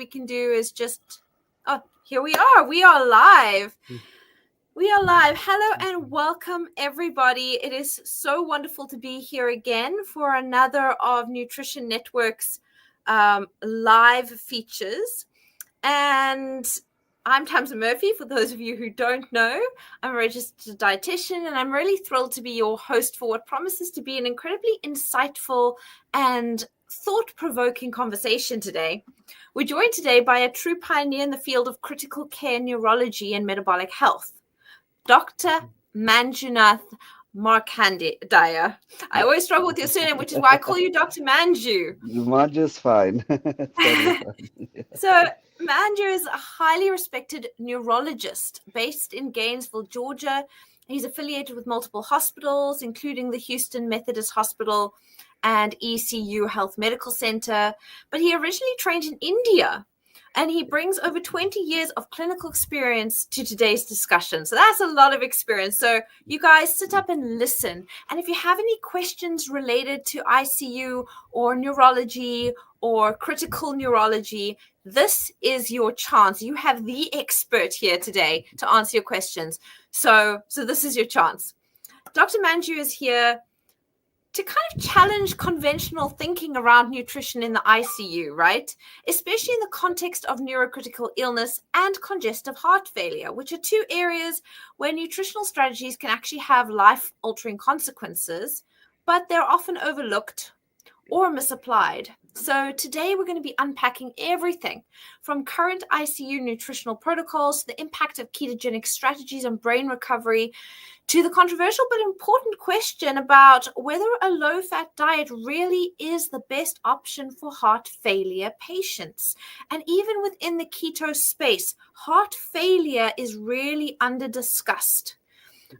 we can do is just, oh, here we are. We are live. We are live. Hello and welcome, everybody. It is so wonderful to be here again for another of Nutrition Network's live features. And I'm Tamsin Murphy. For those of you who don't know, I'm a registered dietitian, and I'm really thrilled to be your host for what promises to be an incredibly insightful and thought-provoking conversation today. We're joined today by a true pioneer in the field of critical care neurology and metabolic health, Dr. Manju Markandaya. I always struggle with your surname, which is why I call you Dr. Manju. Manju's fine. Totally fine. Yeah. So Manju is a highly respected neurologist based in Gainesville, Georgia. He's affiliated with multiple hospitals, including the Houston Methodist Hospital and ECU Health Medical Center. But he originally trained in India, and he brings over 20 years of clinical experience to today's discussion. So that's a lot of experience. So you guys sit up and listen. And if you have any questions related to ICU or neurology or critical neurology, this is your chance. You have the expert here today to answer your questions. So this is your chance. Dr. Manju is here to kind of challenge conventional thinking around nutrition in the ICU, right? Especially in the context of neurocritical illness and congestive heart failure, which are two areas where nutritional strategies can actually have life-altering consequences, but they're often overlooked or misapplied. So today we're going to be unpacking everything from current ICU nutritional protocols to the impact of ketogenic strategies on brain recovery, to the controversial but important question about whether a low-fat diet really is the best option for heart failure patients. And even within the keto space, heart failure is really under-discussed.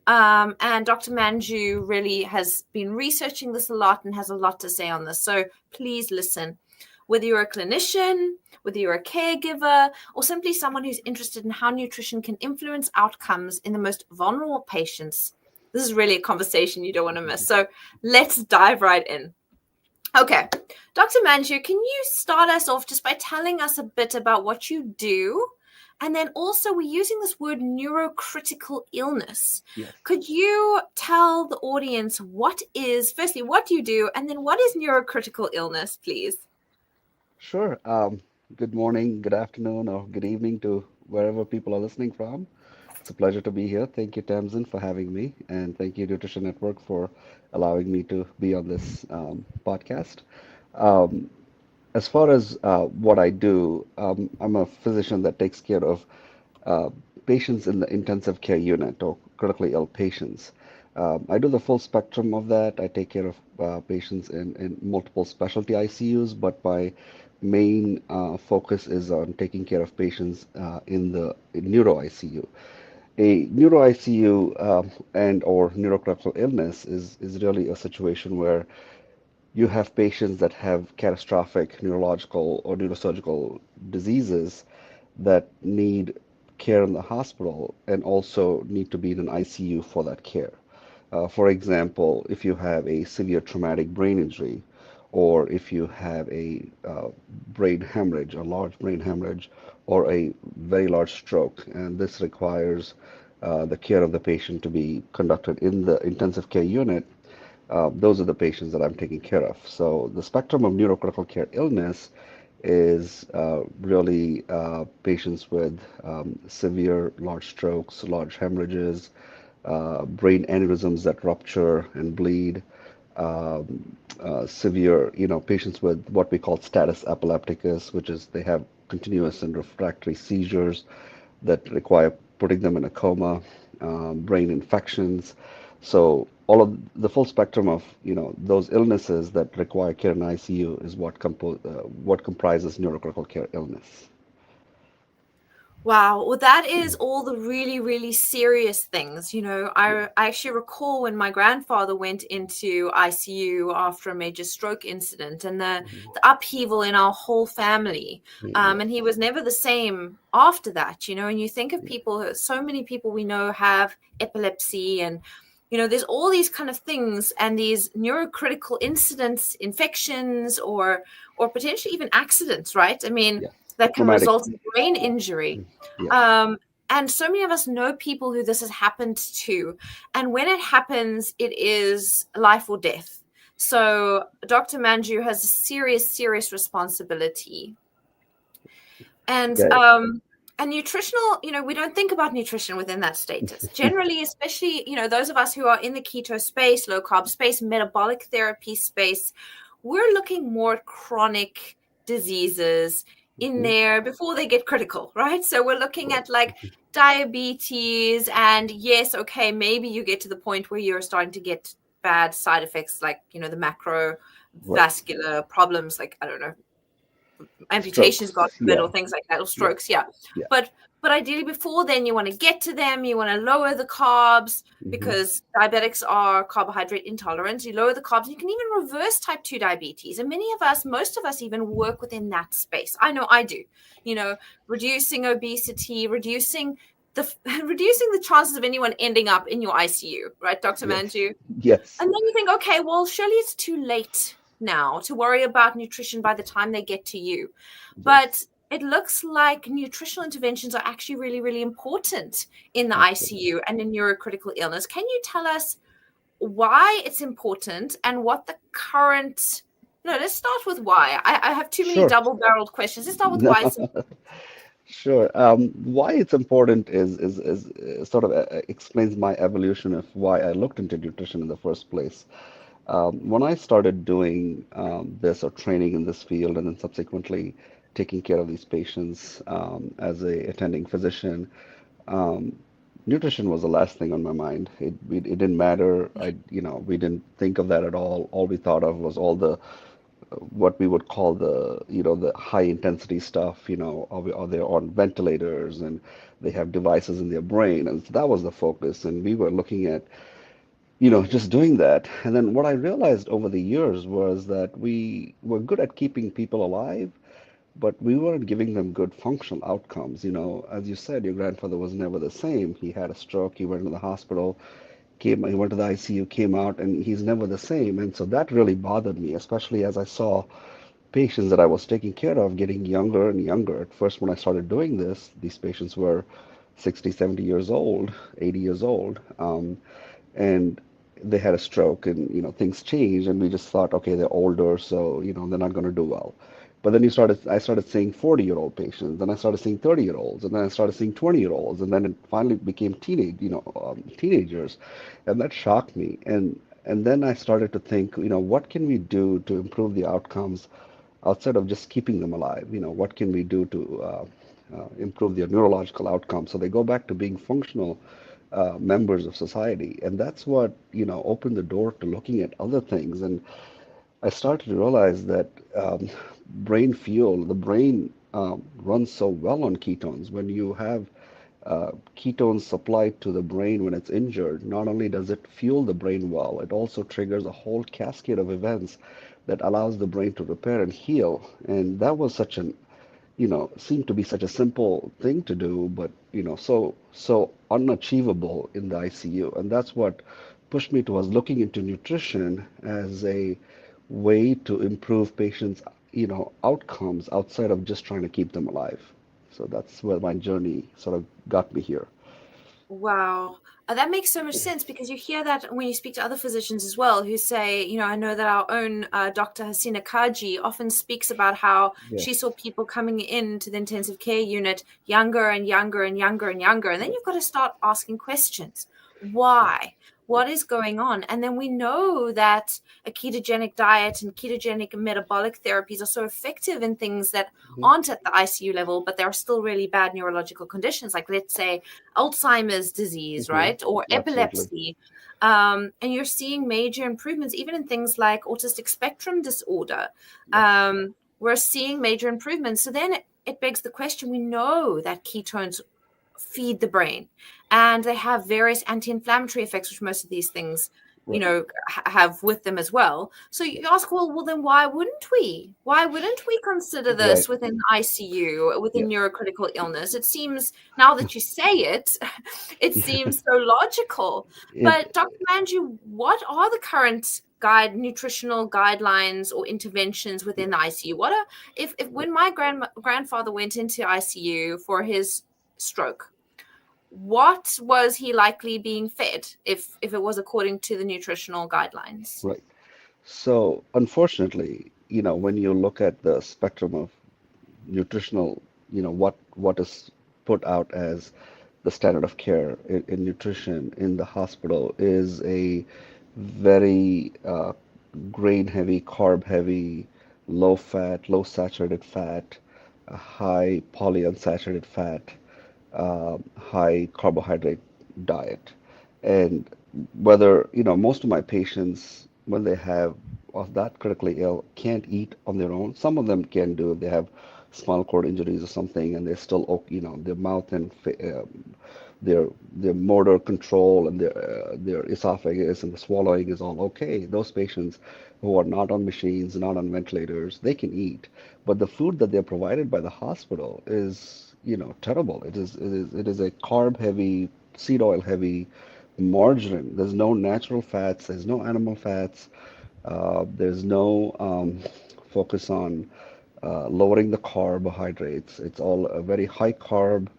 And Dr. Manju really has been researching this a lot and has a lot to say on this. So please listen. Whether you're a clinician, whether you're a caregiver, or simply someone who's interested in how nutrition can influence outcomes in the most vulnerable patients, this is really a conversation you don't want to miss. So let's dive right in. Okay, Dr. Manju, can you start us off just by telling us a bit about what you do? And then also we're using this word neurocritical illness. Yes. Could you tell the audience firstly, what do you do? And then what is neurocritical illness, please? Sure. Good morning, good afternoon, or good evening to wherever people are listening from. It's a pleasure to be here. Thank you, Tamsin, for having me, and thank you, Nutrition Network, for allowing me to be on this podcast. Um, as far as what I do, I'm a physician that takes care of uh, patients in the intensive care unit or critically ill patients. I do the full spectrum of that. I take care of patients in multiple specialty ICUs, but my main focus is on taking care of patients in neuro ICU. A neuro ICU and or neurocritical illness is really a situation where you have patients that have catastrophic neurological or neurosurgical diseases that need care in the hospital and also need to be in an ICU for that care. For example, if you have a severe traumatic brain injury, or if you have a brain hemorrhage, a large brain hemorrhage, or a very large stroke, and this requires the care of the patient to be conducted in the intensive care unit, those are the patients that I'm taking care of. So the spectrum of neurocritical care illness is really patients with severe large strokes, large hemorrhages, brain aneurysms that rupture and bleed, severe, patients with what we call status epilepticus, which is they have continuous and refractory seizures that require putting them in a coma, brain infections. So all of the full spectrum of those illnesses that require care in ICU is what comprises neurocritical care illness. Wow. Well, that is all the really, really serious things. I actually recall when my grandfather went into ICU after a major stroke incident and the upheaval in our whole family. Yeah. And he was never the same after that, and you think of people, so many people we know have epilepsy and there's all these kind of things and these neurocritical incidents, infections, or potentially even accidents, right? I mean, Yeah. that can Traumatic. result in brain injury. Yes. Um, and so many of us know people who this has happened to. And when it happens, it is life or death. So Dr. Manju has a serious, serious responsibility. And Yeah. and nutritional, we don't think about nutrition within that status. Generally, especially, those of us who are in the keto space, low carb space, metabolic therapy space, we're looking more at chronic diseases in Mhm. there before they get critical, right? So we're looking Right. at like diabetes, and yes, okay, maybe you get to the point where you're starting to get bad side effects like, the Right. macrovascular problems, like, I don't know, amputations, God Strokes. forbid, Yeah. or things like that, or Yeah. strokes. Yeah. Yeah. But ideally before then you want to get to them, you want to lower the carbs Hmm. because diabetics are carbohydrate intolerant. You lower the carbs, you can even reverse type 2 diabetes. And most of us even work within that space. I know I do. Reducing obesity, reducing reducing the chances of anyone ending up in your ICU, right, Dr. Yes. Manju? Yes. And then you think, okay, well, surely it's too late now to worry about nutrition by the time they get to you. But Yes. it looks like nutritional interventions are actually really, really important in the Absolutely. ICU and in neurocritical illness. Can you tell us why it's important and what the current. No, let's start with why. I have too many Sure. double-barreled questions. Let's start with No. why it's important. Sure. Why it's important is sort of explains my evolution of why I looked into nutrition in the first place. When I started doing this or training in this field, and then subsequently taking care of these patients as a attending physician, um, nutrition was the last thing on my mind. It didn't matter. We didn't think of that at all. All we thought of was all the what we would call the high intensity stuff. Are they on ventilators and they have devices in their brain, and so that was the focus. And we were looking at just doing that. And then what I realized over the years was that we were good at keeping people alive, but we weren't giving them good functional outcomes. As you said, your grandfather was never the same. He had a stroke, he went to the hospital, he went to the ICU, came out, and he's never the same. And so that really bothered me, especially as I saw patients that I was taking care of getting younger and younger. At first, when I started doing this, these patients were 60, 70 years old, 80 years old. And they had a stroke, and things changed, and we just thought, okay, they're older, so they're not going to do well. But then I started seeing 40-year-old patients, then I started seeing 30-year-olds, and then I started seeing 20-year-olds, and then it finally became teenagers, and that shocked me. And then I started to think, what can we do to improve the outcomes outside of just keeping them alive? What can we do to improve their neurological outcomes so they go back to being functional members of society? And that's what, opened the door to looking at other things. And I started to realize that the brain runs so well on ketones. When you have ketones supplied to the brain when it's injured, not only does it fuel the brain well, it also triggers a whole cascade of events that allows the brain to repair and heal. And that was seemed to be such a simple thing to do, but so unachievable in the ICU. And that's what pushed me towards looking into nutrition as a way to improve patients' outcomes outside of just trying to keep them alive. So that's where my journey sort of got me here. Wow. That makes so much sense because you hear that when you speak to other physicians as well who say, I know that our own Dr. Hasina Kaji often speaks about how she Yes. saw people coming into the intensive care unit younger and younger and younger and younger. And then you've got to start asking questions. Why? What is going on? And then we know that a ketogenic diet and ketogenic metabolic therapies are so effective in things that Mhm. aren't at the ICU level, but there are still really bad neurological conditions, like let's say Alzheimer's disease, Mhm. right? Or Absolutely. epilepsy. And you're seeing major improvements, even in things like autistic spectrum disorder. Yes. We're seeing major improvements. So then it begs the question, we know that ketones feed the brain and they have various anti-inflammatory effects, which most of these things Right. have with them as well. So you Yes. ask, well then why wouldn't we consider Right. this within ICU, within Yes. neurocritical illness? It seems, now that you say it, it seems so logical. It But Dr. Manju, what are the current nutritional guidelines or interventions within the ICU? What are, if when my grandfather went into ICU for his stroke, what was he likely being fed if it was according to the nutritional guidelines? Right. So, unfortunately, when you look at the spectrum of nutritional, what is put out as the standard of care in nutrition in the hospital is a very grain heavy, carb heavy, low fat, low saturated fat, a high polyunsaturated fat, high carbohydrate diet. And whether, most of my patients, when they have of that critically ill, can't eat on their own. Some of them can do if they have spinal cord injuries or something, and they're still, their mouth and their motor control and their esophagus and the swallowing is all okay. Those patients who are not on machines, not on ventilators, they can eat. But the food that they're provided by the hospital is, terrible. It is a carb heavy, seed oil heavy, margarine. There's no natural fats. There's no animal fats. There's no focus on lowering the carbohydrates. It's all a very high carb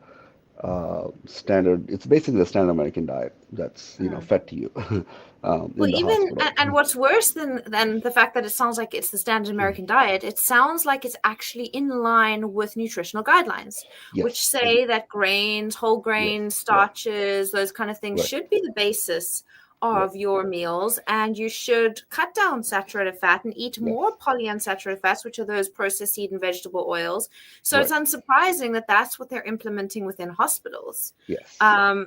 standard. It's basically the standard American diet that's, fed to you Well, in the even hospital. and what's worse than the fact that it sounds like it's the standard American diet, it sounds like it's actually in line with nutritional guidelines, which Yes, say that grains, whole yes, grains, right, starches, those kind of things right, should be the basis right, of your meals, and you should cut down saturated fat and eat yes, more polyunsaturated fats, which are those processed seed and vegetable oils. So it's right, unsurprising that that's what they're implementing within hospitals. yes.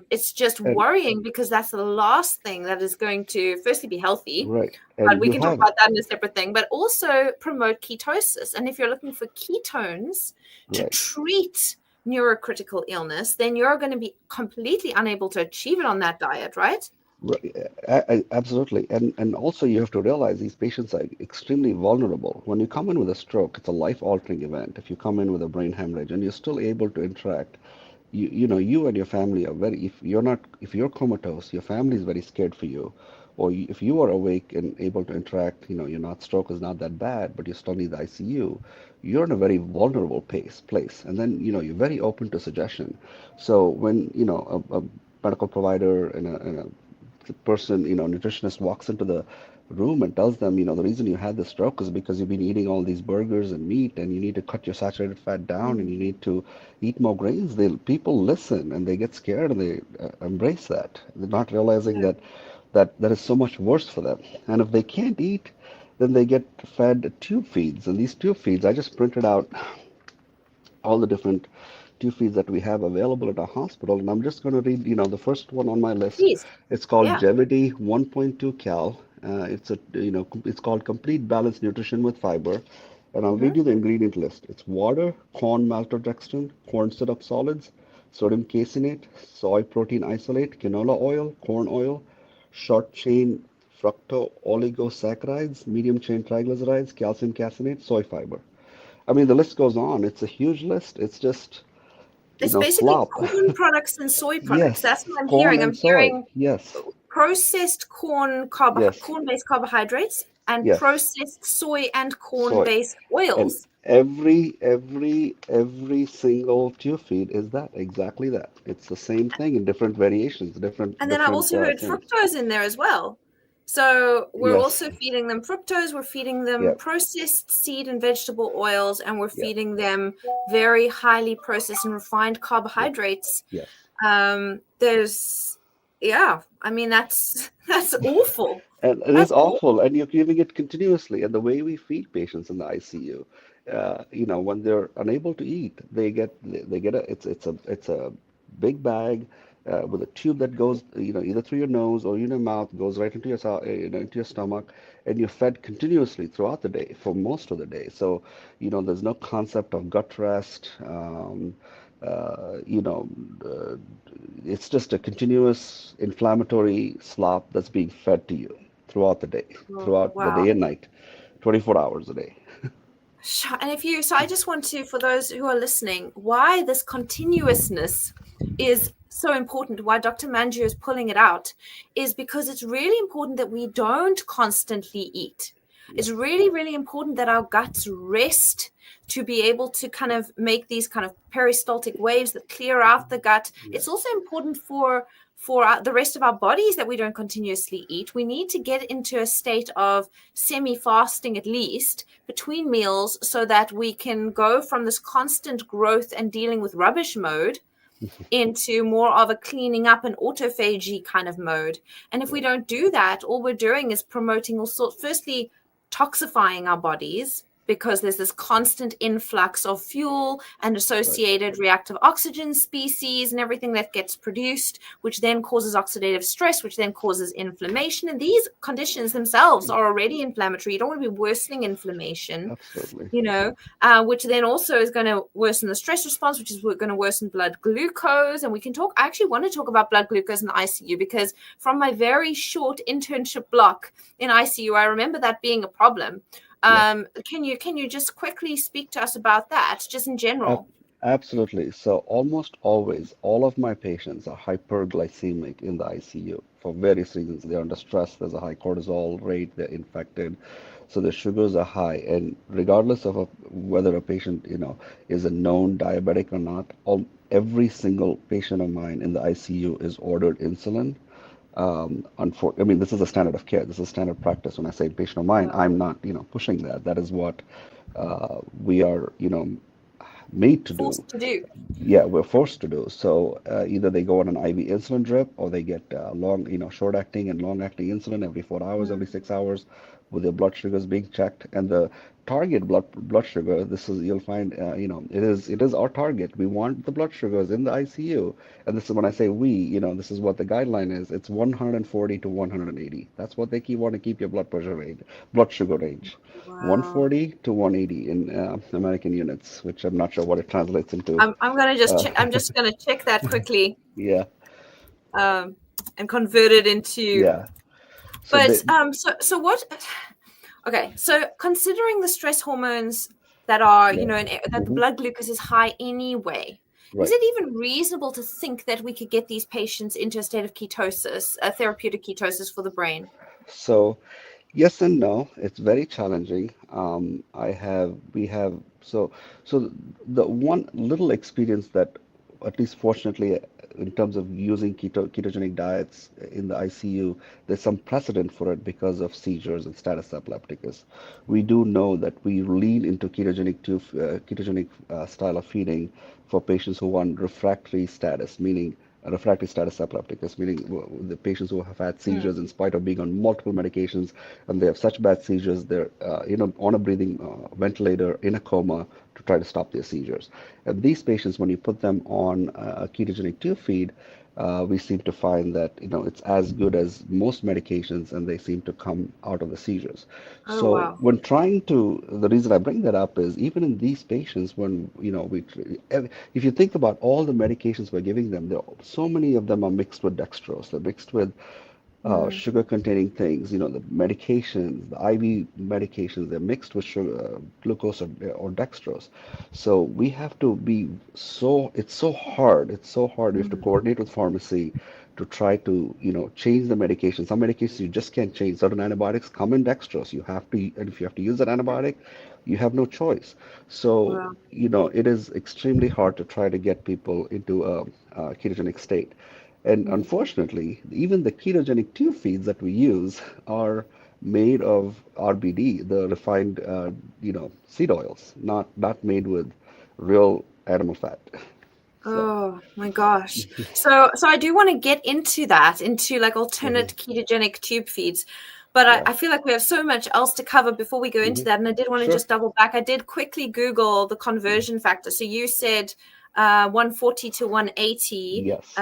It's just And worrying because that's the last thing that is going to firstly be healthy, right, but and we you can talk have about that in a separate thing, but also promote ketosis. And if you're looking for ketones to right. treat neurocritical illness, then you're going to be completely unable to achieve it on that diet, right? Right, absolutely. And also you have to realize these patients are extremely vulnerable. When you come in with a stroke, it's a life-altering event. If you come in with a brain hemorrhage and you're still able to interact, you and your family are very, if you're comatose, your family is very scared for you. Or if you are awake and able to interact, you're not, stroke is not that bad, but you still need the ICU, you're in a very vulnerable place. And then, you're very open to suggestion. So when, a medical provider and a person, nutritionist walks into the room and tells them, the reason you had the stroke is because you've been eating all these burgers and meat and you need to cut your saturated fat down and you need to eat more grains, people listen and they get scared and they embrace that. They're not realizing that is so much worse for them. And if they can't eat, then they get fed tube feeds. And these tube feeds, I just printed out all the different tube feeds that we have available at our hospital. And I'm just going to read, the first one on my list. Please. It's called Yeah. Jevity 1.2 Cal. It's called Complete Balanced Nutrition with Fiber. And I'll Mm-hmm. read you the ingredient list. It's water, corn maltodextrin, corn syrup solids, sodium caseinate, soy protein isolate, canola oil, corn oil, short chain fructo oligosaccharides, medium chain triglycerides, calcium caseinate, soy fiber. I mean, the list goes on. It's a huge list. It's just, It's basically slop. corn products and soy products. That's Yes, what I'm corn hearing. and I'm soy. hearing Yes, processed yes, corn-based carbohydrates and yes. processed soy and Soy. corn-based And oils. every single tube feed is that, exactly that. It's the same thing in different variations, And then I've different also heard things. fructose in there as well. So we're Yes, also feeding them fructose, we're feeding them yep, processed seed and vegetable oils, and we're yep, feeding them very highly processed and refined yep, carbohydrates. yes. There's, yeah, I mean, that's awful. And it is That's awful. awful, and you're giving it continuously. And the way we feed patients in the ICU, when they're unable to eat, they get it's a big bag with a tube that goes, either through your nose or in your mouth, goes right into into your stomach, and you're fed continuously throughout the day for most of the day. So, there's no concept of gut rest. Uh, you know, uh, it's just a continuous inflammatory slop that's being fed to you Oh, throughout the wow. day and night, 24 hours a day. And so I just want to, for those who are listening, why this continuousness is so important, why Dr. Manju is pulling it out, is because it's really important that we don't constantly eat. It's Yes. really, really important that our guts rest to be able to kind of make these kind of peristaltic waves that clear out the gut. It's Yes. also important for the rest of our bodies that we don't continuously eat. We need to get into a state of semi-fasting at least between meals so that we can go from this constant growth and dealing with rubbish mode into more of a cleaning up and autophagy kind of mode. And if we Right. don't do that, all we're doing is promoting all sorts, firstly, toxifying our bodies because there's this constant influx of fuel and Right. associated reactive oxygen species and everything that gets produced, which then causes oxidative stress, which then causes inflammation. And these conditions themselves are already inflammatory. You don't want to be worsening inflammation, Absolutely. which then also is going to worsen the stress response, which is going to worsen blood glucose. And we can talk, I actually want to talk about blood glucose in the ICU because from my very short internship block in ICU, I remember that being a problem. Yes. Can you just quickly speak to us about that, just in Ab general? Absolutely. So almost always, all of my patients are hyperglycemic in the ICU for various reasons. They're under stress, there's a high cortisol rate, they're infected, so their sugars are high. And regardless of whether a patient, is a known diabetic or not, every single patient of mine in the ICU is ordered insulin. I mean, this is a standard of care. This is standard practice. When I say patient of mine, Wow. I'm not, pushing that. That is what we are, made to do. Forced to do. Yeah, we're forced to do. So either they go on an IV insulin drip or they get short acting and long acting insulin every 4 hours, every Mm. 6 hours, with their blood sugars being checked. And the target blood sugar, this is you'll find, it is our target. We want the blood sugars in the ICU, and this is when I say we, this is what the guideline is. It's 140 to 180. That's what they want to keep your blood sugar range. Wow. 140 to 180 in American units, which I'm not sure what it translates into. I'm gonna just Uh, check. I'm just gonna check that quickly, yeah, um, and convert it into. yeah. So But so what? Okay, so considering the stress hormones that are, yeah, that the hmm blood glucose is high anyway, is right. it even reasonable to think that we could get these patients into a state of ketosis, a therapeutic ketosis for the brain? So yes and no. It's very challenging. We have, so the one little experience that, at least fortunately, in terms of using ketogenic diets in the ICU, there's some precedent for it because of seizures and status epilepticus. We do know that we lean into ketogenic style of feeding for patients who want refractory status, meaning refractory status epilepticus, meaning the patients who have had Mm. seizures in spite of being on multiple medications, and they have such bad seizures, they're on a breathing ventilator in a coma to try to stop their seizures. And these patients, when you put them on a ketogenic tube feed, we seem to find that it's as good as most medications, and they seem to come out of the seizures. Oh So wow. when trying to, the reason I bring that up is even in these patients, when if you think about all the medications we're giving them, so many of them are mixed with dextrose. They're mixed with Mm. sugar-containing things, the medications, the IV medications, they're mixed with sugar, glucose or dextrose. So we have to be it's so hard. It's so hard. We have to Mm. coordinate with pharmacy to try to, change the medication. Some medications you just can't change. Certain antibiotics come in dextrose. And if you have to use that antibiotic, you have no choice. So, Wow. it is extremely hard to try to get people into a ketogenic state. And Mm. unfortunately, even the ketogenic tube feeds that we use are made of RBD, the refined, seed oils, not made with real animal fat. So, Oh my gosh. So I do want to get into that, into like mhm, alternate ketogenic tube feeds. But I, yeah, I feel like we have so much else to cover before we go into hmm that. And I did want to sure, just double back. I did quickly Google the yeah, conversion factor. So you said 140 to 180. yes,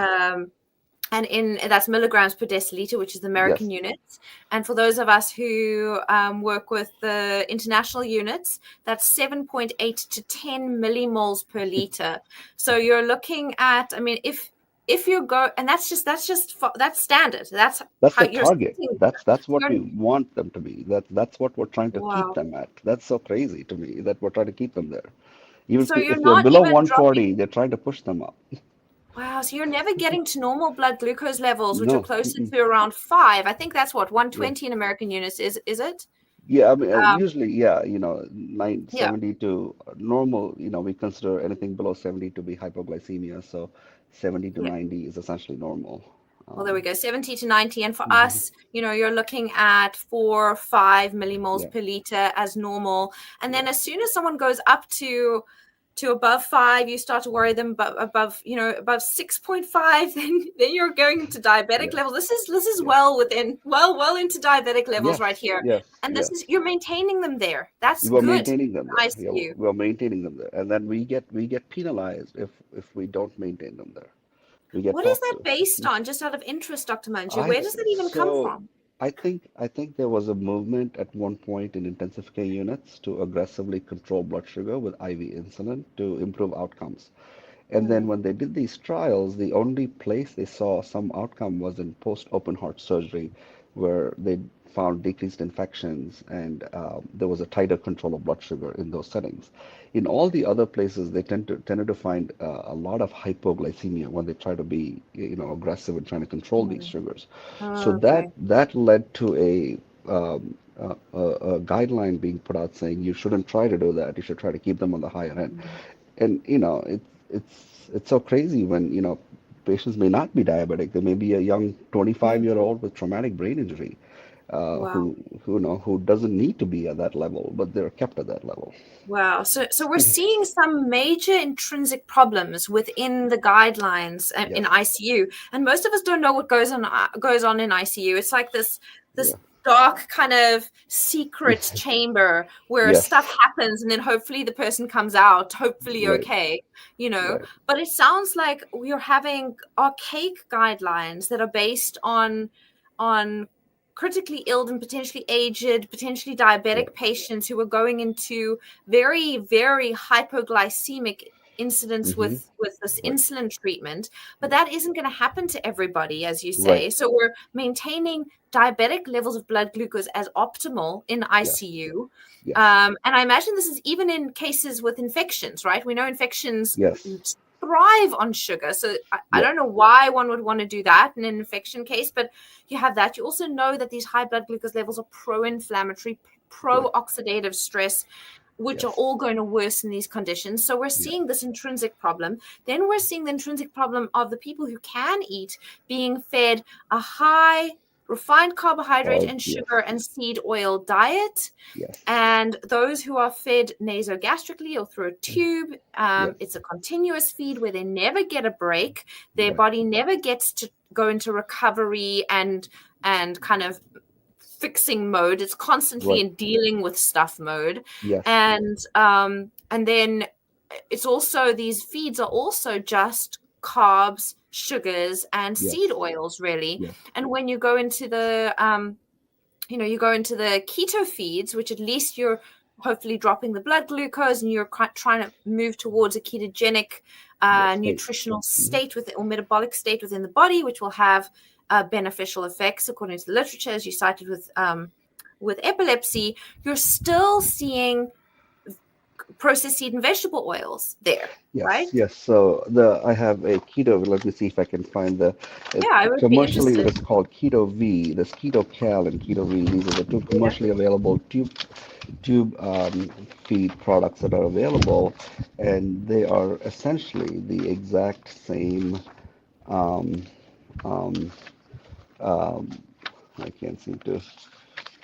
And in that's milligrams per deciliter, which is the yes, American units. And for those of us who work with the international units, that's 7.8 to 10 millimoles per liter. So you're looking at, I mean, if you go, and that's standard. That's that's how the you're target. setting. That's what You're we want them to be. That's what we're trying to keep wow. them at. That's so crazy to me that we're trying to keep them there. Even So if you're they're not below even dropping. 140, they're trying to push them up. Wow. So you're never getting to normal blood glucose levels, which are No. closer to around 5. I think that's what Yeah. 120 in American units is it? Yeah, I mean, Um, usually, yeah, 9, yeah. 70 to normal, we consider anything below 70 to be hypoglycemia. So 70 to Yeah. 90 is essentially normal. Well, there we Um, go, 70 to 90. And for mhm. us, you're looking at 4 or 5 millimoles Yeah, per liter as normal. And yeah, then as soon as someone goes up to above 5, you start to worry them above 6.5, then you're going into diabetic yeah, levels. This is yeah. well into diabetic levels right Yes, here. yes, And this yes. is you're maintaining them there. That's You are good. maintaining them there. Yeah, ICU. we are maintaining them there, and then we get penalized if we don't maintain them there. We get What is talked that to. based on? Just out of interest, Dr. Manju, I where does that even come so from? I think there was a movement at one point in intensive care units to aggressively control blood sugar with IV insulin to improve outcomes. And then Mm, when they did these trials, the only place they saw some outcome was in post-open heart surgery, where they found decreased infections and there was a tighter control of blood sugar in those settings. In all the other places, they tended to find a lot of hypoglycemia when they try to be, aggressive in trying to control these mm. sugars. So that Okay. that led to a guideline being put out saying you shouldn't try to do that. You should try to keep them on the higher end. Mm, And it's so crazy when patients may not be diabetic. They may be a young 25-year-old with traumatic brain injury, wow. who doesn't need to be at that level, but they're kept at that level. Wow. So we're seeing some major intrinsic problems within the guidelines in Yes. ICU, and most of us don't know what goes on in ICU. It's like this Yeah. dark kind of secret chamber where Yes. stuff happens, and then hopefully the person comes out, hopefully Right. okay, you know. Right. But it sounds like we are having archaic guidelines that are based on critically ill and potentially aged, potentially Yeah. diabetic patients who are going into very, very hypoglycemic incidents Mm-hmm. with this Right. insulin treatment. But Yeah. that isn't going to happen to everybody, as you Right. say. So we're maintaining diabetic levels of blood glucose as optimal in Yes. ICU. Yes. And I imagine this is even in cases with infections, right? We know infections Yes. thrive on sugar. So I Yeah. don't know why one would want to do that in an infection case, but you have that. You also know that these high blood glucose levels are pro-inflammatory, Right. pro-oxidative stress, which are Yes. all going to worsen these conditions. So we're Yeah. seeing this intrinsic problem. Then we're seeing the intrinsic problem of the people who can eat being fed a high refined carbohydrate and Yes. sugar and seed oil diet. Yes. And those who are fed nasogastrically or through a tube, Yes. it's a continuous feed where they never get a break. Their Right. body never gets to go into recovery and kind of fixing mode. It's constantly Right. in dealing with stuff mode. Yes. And then it's also, these feeds are also just carbs, sugars, and seed Yes. oils, really. Yes. And when you go into the keto feeds, which at least you're hopefully dropping the blood glucose and you're trying to move towards a ketogenic Yes. Hey. nutritional Mhm. state or metabolic state within the body, which will have beneficial effects according to the literature, as you cited with epilepsy. You're still seeing processed seed and vegetable oils there, Yes, right? yes. So I have a keto. Let me see if I can find Yeah, I would be commercially it interested. is called Keto V. There's Keto Cal and Keto V. These are the two Yeah. commercially available tube feed products that are available, and they are essentially the exact same. Um, um, um, I can't seem to.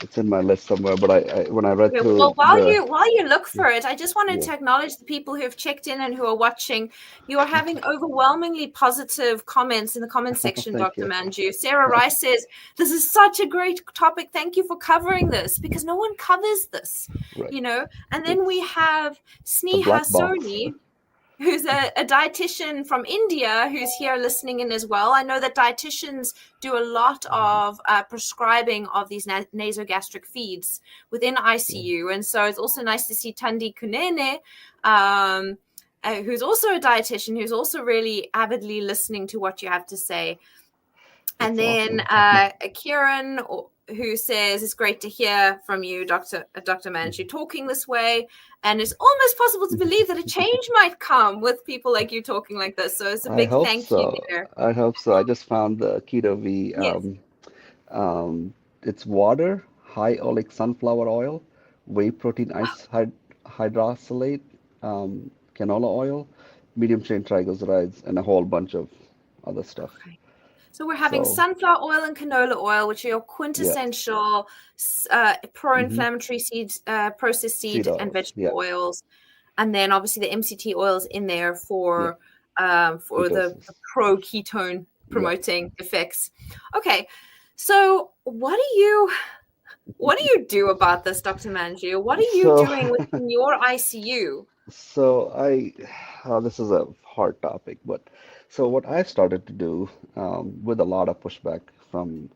It's in my list somewhere, but I when I read Okay, well, through while the you while you look for it, I just wanted yeah. to acknowledge the people who have checked in and who are watching. You are having overwhelmingly positive comments in the comment section, Thank Dr. you. Manju. Sarah Rice says, "This is such a great topic. Thank you for covering this, because no one covers this, Right. you know." And then we It's have a Sneha black box. Soni, who's a dietitian from India, who's here listening in as well. I know that dietitians do a lot of prescribing of these nasogastric feeds within Yeah. ICU. And so it's also nice to see Tandi Kunene, um, who's also a dietitian, who's also really avidly listening to what you have to say. And That's then awesome. Kieran who says it's great to hear from you, Dr. Manju, talking this way, and it's almost possible to believe that a change might come with people like you talking like this. So it's a I big hope thank you so. there. I hope so. I just found the Keto V. Yes. Um, it's water, high oleic sunflower oil, whey protein hydrolysate, canola oil, medium chain triglycerides, and a whole bunch of other stuff. Okay. So we're having So, sunflower oil and canola oil, which are your yeah. quintessential Hmm. pro-inflammatory seeds, processed Seed seed and oils. Yeah. vegetable oils, and then obviously the MCT oils in there Yeah. for the Ketosis. pro ketone Yeah. promoting effects. Okay, so what do you do about this, Dr. Manju? What are you So, doing within your ICU? so this is a hard topic, but so what I started to do, with a lot of pushback from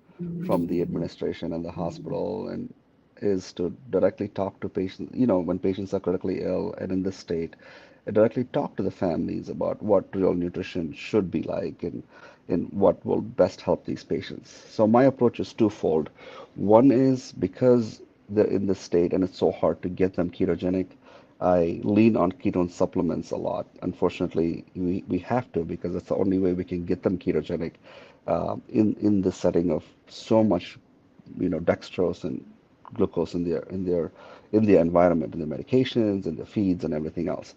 the administration and the hospital, and is to directly talk to patients, when patients are critically ill and in this state, directly talk to the families about what real nutrition should be like, and what will best help these patients. So my approach is twofold. One is because they're in this state and it's so hard to get them ketogenic, I lean on ketone supplements a lot. Unfortunately, we have to because that's the only way we can get them ketogenic, in the setting of so much, dextrose and glucose in their environment, in the medications and the feeds and everything else.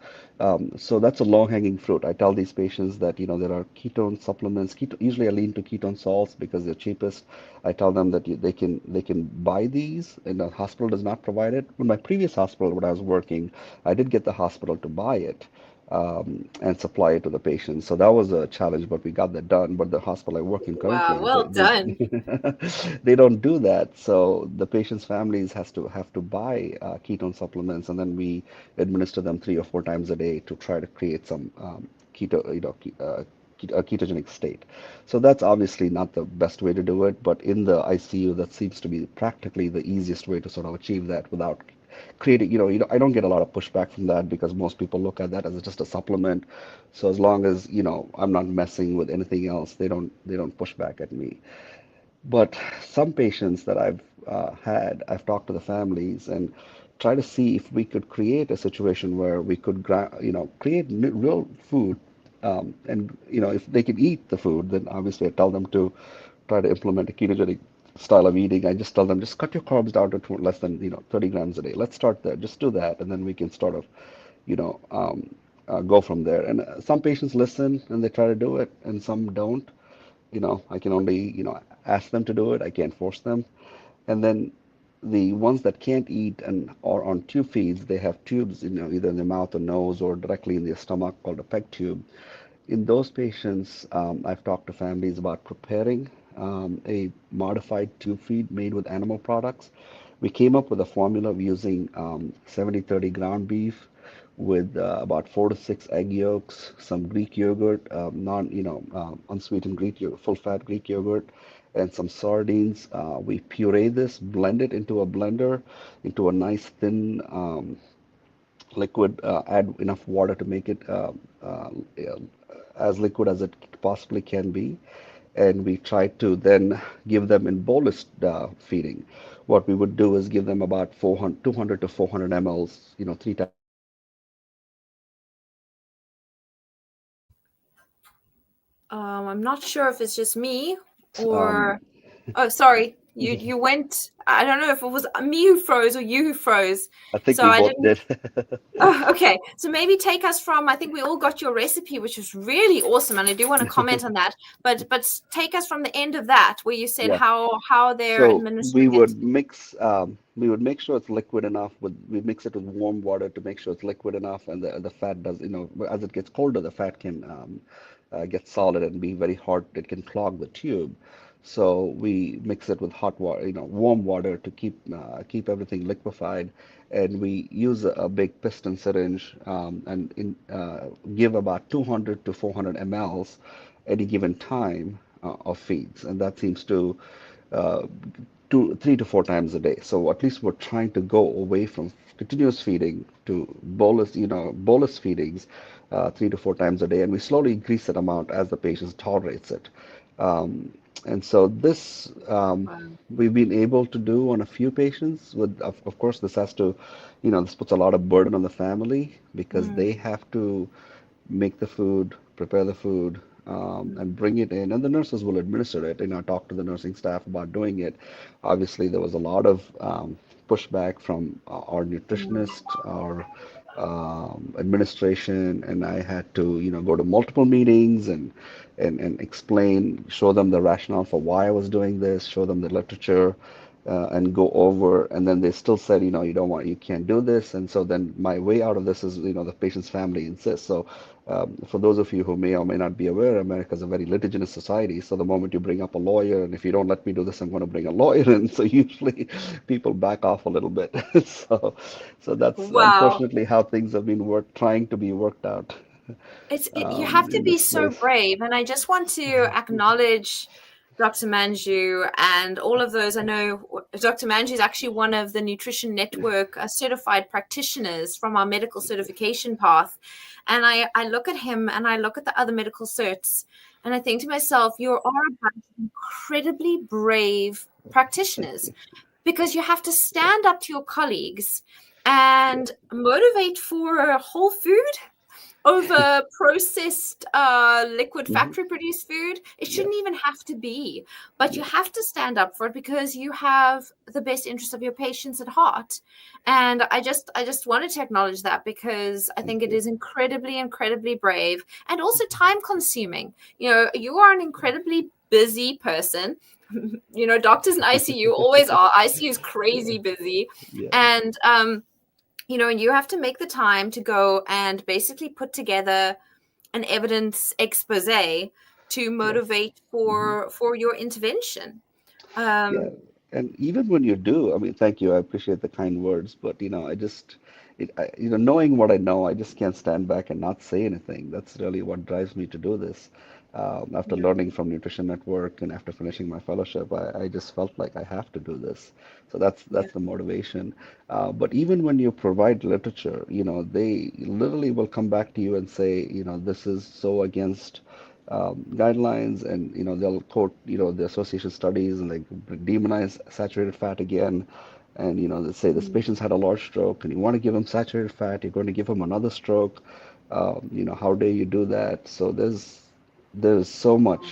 So that's a low-hanging fruit. I tell these patients that there are ketone supplements. Usually I lean to ketone salts because they're cheapest. I tell them that they can buy these, and the hospital does not provide it. In my previous hospital, when I was working, I did get the hospital to buy it, and supply it to the patients. So that was a challenge, but we got that done. But the hospital I work in Wow, currently, well done. they don't do that. So the patients' families have to buy ketone supplements, and then we administer them 3 or 4 times a day to try to create some, keto, a ketogenic state. So that's obviously not the best way to do it, but in the ICU, that seems to be practically the easiest way to sort of achieve that without creating, I don't get a lot of pushback from that because most people look at that as just a supplement. So as long as, I'm not messing with anything else, they don't push back at me. But some patients that I've talked to the families and try to see if we could create a situation where we could, create real food, and if they can eat the food, then obviously I tell them to try to implement a ketogenic style of eating. I just tell them just cut your carbs down to less than 30 grams a day. Let's start there. Just do that, and then we can sort of, you know, um, go from there. And some patients listen and they try to do it, and some don't. I can only, ask them to do it. I can't force them. And then the ones that can't eat and are on tube feeds, they have tubes, either in their mouth or nose or directly in their stomach called a peg tube. In those patients, I've talked to families about preparing, a modified tube feed made with animal products. We came up with a formula of using, 70-30 ground beef with, about 4 to 6 egg yolks, some Greek yogurt, unsweetened Greek yogurt, full-fat Greek yogurt, and some sardines. We puree this, blend it into a blender, into a nice thin, liquid, add enough water to make it, as liquid as it possibly can be. And we try to then give them in bolus, feeding. What we would do is give them about 400, 200 to 400 mLs, 3 times a day. I'm not sure if it's just me Um, or oh, sorry. You went. I don't know if it was me who froze or you who froze. I think So we I both didn't. did. Oh, okay. So maybe take us from. I think we all got your recipe, which was really awesome, and I do want to comment on that. But take us from the end of that, where you said Yeah. how they're So administering it. we would make sure it's liquid enough. We mix it with warm water to make sure it's liquid enough, and the fat does, as it gets colder, the fat can, get solid and be very hard. It can clog the tube. So we mix it with hot water, warm water to keep everything liquefied, and we use a big piston syringe, give about 200 to 400 mLs any given time, of feeds, and that seems to, uh, 3 to 4 times a day. So at least we're trying to go away from continuous feeding to bolus feedings, 3 to 4 times a day, and we slowly increase that amount as the patient tolerates it. Um, and so this Wow. we've been able to do on a few patients. Of course, this has to, this puts a lot of burden on the family because Mm, they have to make the food, prepare the food, mm, and bring it in. And the nurses will administer it. Talk to the nursing staff about doing it. Obviously, there was a lot of pushback from our mm, nutritionist, our administration, and I had to, go to multiple meetings and explain, show them the rationale for why I was doing this, show them the literature, and go over. And then they still said, you can't do this. And so then my way out of this is, the patient's family insists. So for those of you who may or may not be aware, America is a very litigious society. So the moment you bring up a lawyer, and if you don't let me do this, I'm going to bring a lawyer in. So usually people back off a little bit. So, so that's wow. unfortunately how things have been trying to be worked out You have to in be this so place. brave, and I just want to acknowledge Dr. Manju and all of those. I know Dr. Manju is actually one of the Nutrition Network certified practitioners from our medical certification path. And I look at him and I look at the other medical certs, and I think to myself, you are a bunch of incredibly brave practitioners because you have to stand up to your colleagues Yeah. and motivate for whole food over processed liquid Hmm. factory produced food. It Yes. shouldn't even have to be, but you Yeah. have to stand up for it because you have the best interest of your patients at heart. And I just wanted to acknowledge that because I think Thank it you. is incredibly brave and also time consuming. You are an incredibly busy person. Doctors in ICU always are. ICU is Yeah. crazy busy. Yeah. And and you have to make the time to go and basically put together an evidence expose to Yes. motivate Hmm. for your intervention. Yeah, um and even when you do, I mean, thank you. I appreciate the kind words, but knowing what I know, I just can't stand back and not say anything. That's really what drives me to do this. After yeah, learning from Nutrition Network and after finishing my fellowship, I just felt like I have to do this. So yeah, that's the motivation. But even when you provide literature, they literally will come back to you and say, this is so against guidelines, and they'll quote the association studies and like demonize saturated fat again, and they say this mm, patient's had a large stroke and you want to give him saturated fat, you're going to give him another stroke. How dare you do that? So there's so much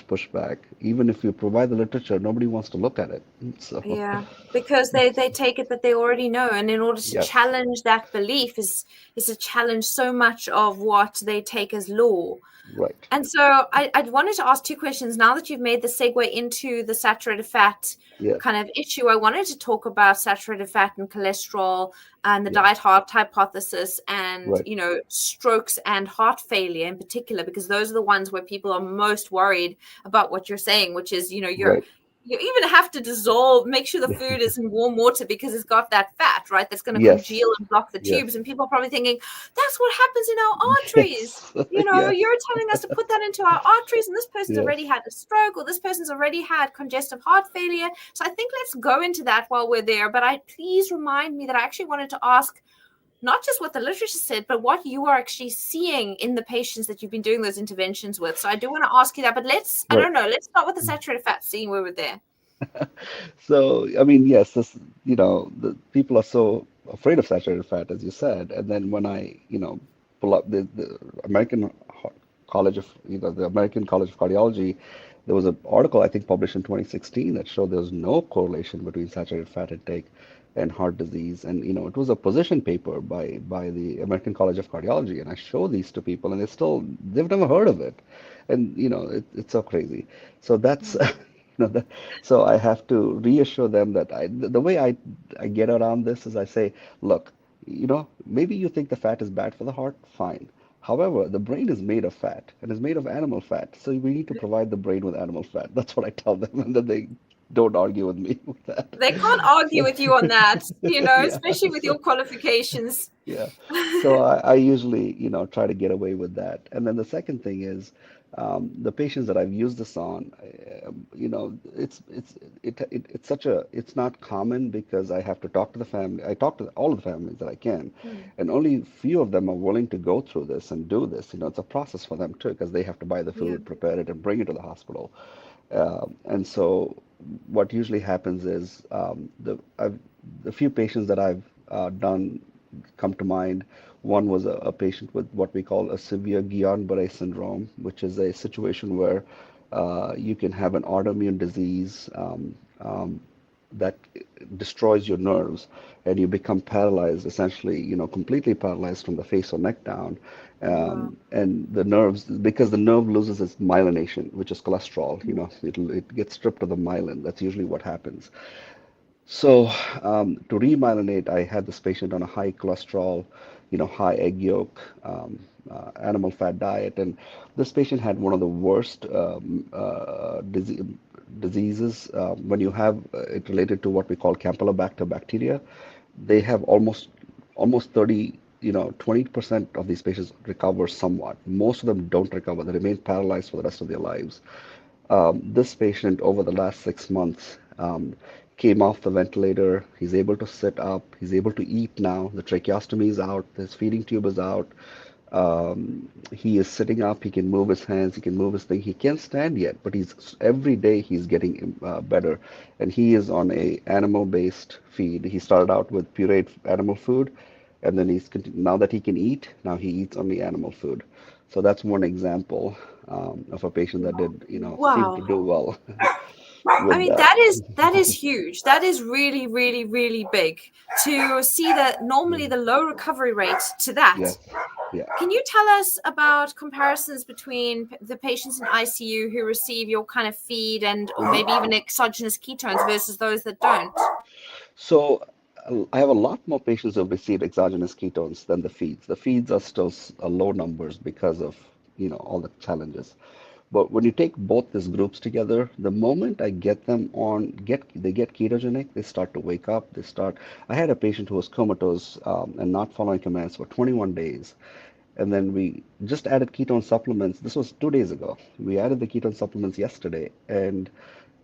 pushback. Even if you provide the literature, nobody wants to look at it. So yeah, because they take it that they already know, and in order to yes, challenge that belief is to challenge so much of what they take as law. right, And so I wanted to ask two questions. Now that you've made the segue into the saturated fat yeah, kind of issue, I wanted to talk about saturated fat and cholesterol and the yeah, diet heart hypothesis and, right, strokes and heart failure in particular, because those are the ones where people are most worried about what you're saying, which is, right, you even have to dissolve, make sure the food is in warm water because it's got that fat, right? That's going to yes, congeal and block the yes, tubes. And people are probably thinking, that's what happens in our arteries. yes, yes, You're telling us to put that into our arteries, and this person's yes, already had a stroke, or this person's already had congestive heart failure. So I think let's go into that while we're there. But please remind me that I actually wanted to ask not just what the literature said, but what you are actually seeing in the patients that you've been doing those interventions with. So I do want to ask you that, but I right. don't know, let's start with the saturated fat, seeing where we're there. So, I mean, yes, the people are so afraid of saturated fat, as you said. And then when I, pull up the American College of, the American College of Cardiology, there was an article, I think, published in 2016 that showed there was no correlation between saturated fat intake and heart disease. And, it was a position paper by the American College of Cardiology. And I show these to people and they've never heard of it. And, it's so crazy. So that's, Mm, that, so I have to reassure them that the way I get around this is I say, look, maybe you think the fat is bad for the heart, fine. However, the brain is made of fat and is made of animal fat, so we need to provide the brain with animal fat. That's what I tell them, and then don't argue with me with that. They can't argue So with you on that, yeah, especially with so your qualifications. yeah. So I usually, try to get away with that. And then the second thing is the patients that I've used this on, it's such a it's not common because I have to talk to the family. I talk to all of the families that I can, Mm, and only few of them are willing to go through this and do this. It's a process for them too because they have to buy the yeah. food, prepare it, and bring it to the hospital. And so what usually happens is the few patients that I've done come to mind. One was a patient with what we call a severe Guillain-Barré syndrome, which is a situation where you can have an autoimmune disease that destroys your nerves and you become paralyzed, essentially, completely paralyzed from the face or neck down. Wow. And the nerves, because the nerve loses its myelination, which is cholesterol, Mm, it gets stripped of the myelin. That's usually what happens. So, to remyelinate, I had this patient on a high cholesterol, high egg yolk, animal fat diet, and this patient had one of the worst diseases when you have it related to what we call Campylobacter bacteria. They have almost 30, 20% of these patients recover somewhat. Most of them don't recover. They remain paralyzed for the rest of their lives. This patient, over the last 6 months, came off the ventilator. He's able to sit up. He's able to eat now. The tracheostomy is out. His feeding tube is out. He is sitting up. He can move his hands. He can move his thing. He can't stand yet, but he's every day he's getting better. And he is on a animal-based feed. He started out with pureed animal food, and then now that he can eat, now he eats only animal food. So that's one example of a patient that did, seem to wow. do well I with mean, that. that is huge. That is really, really, really big to see that normally Mm. the low recovery rate to that. Yes. Yeah. Can you tell us about comparisons between the patients in ICU who receive your kind of feed and or hmm maybe even exogenous ketones versus those that don't? So I have a lot more patients who have received exogenous ketones than the feeds. The feeds are still low numbers because of, all the challenges. But when you take both these groups together, the moment I get them on, they get ketogenic, they start to wake up. I had a patient who was comatose and not following commands for 21 days. And then we just added ketone supplements. This was 2 days ago. We added the ketone supplements yesterday. And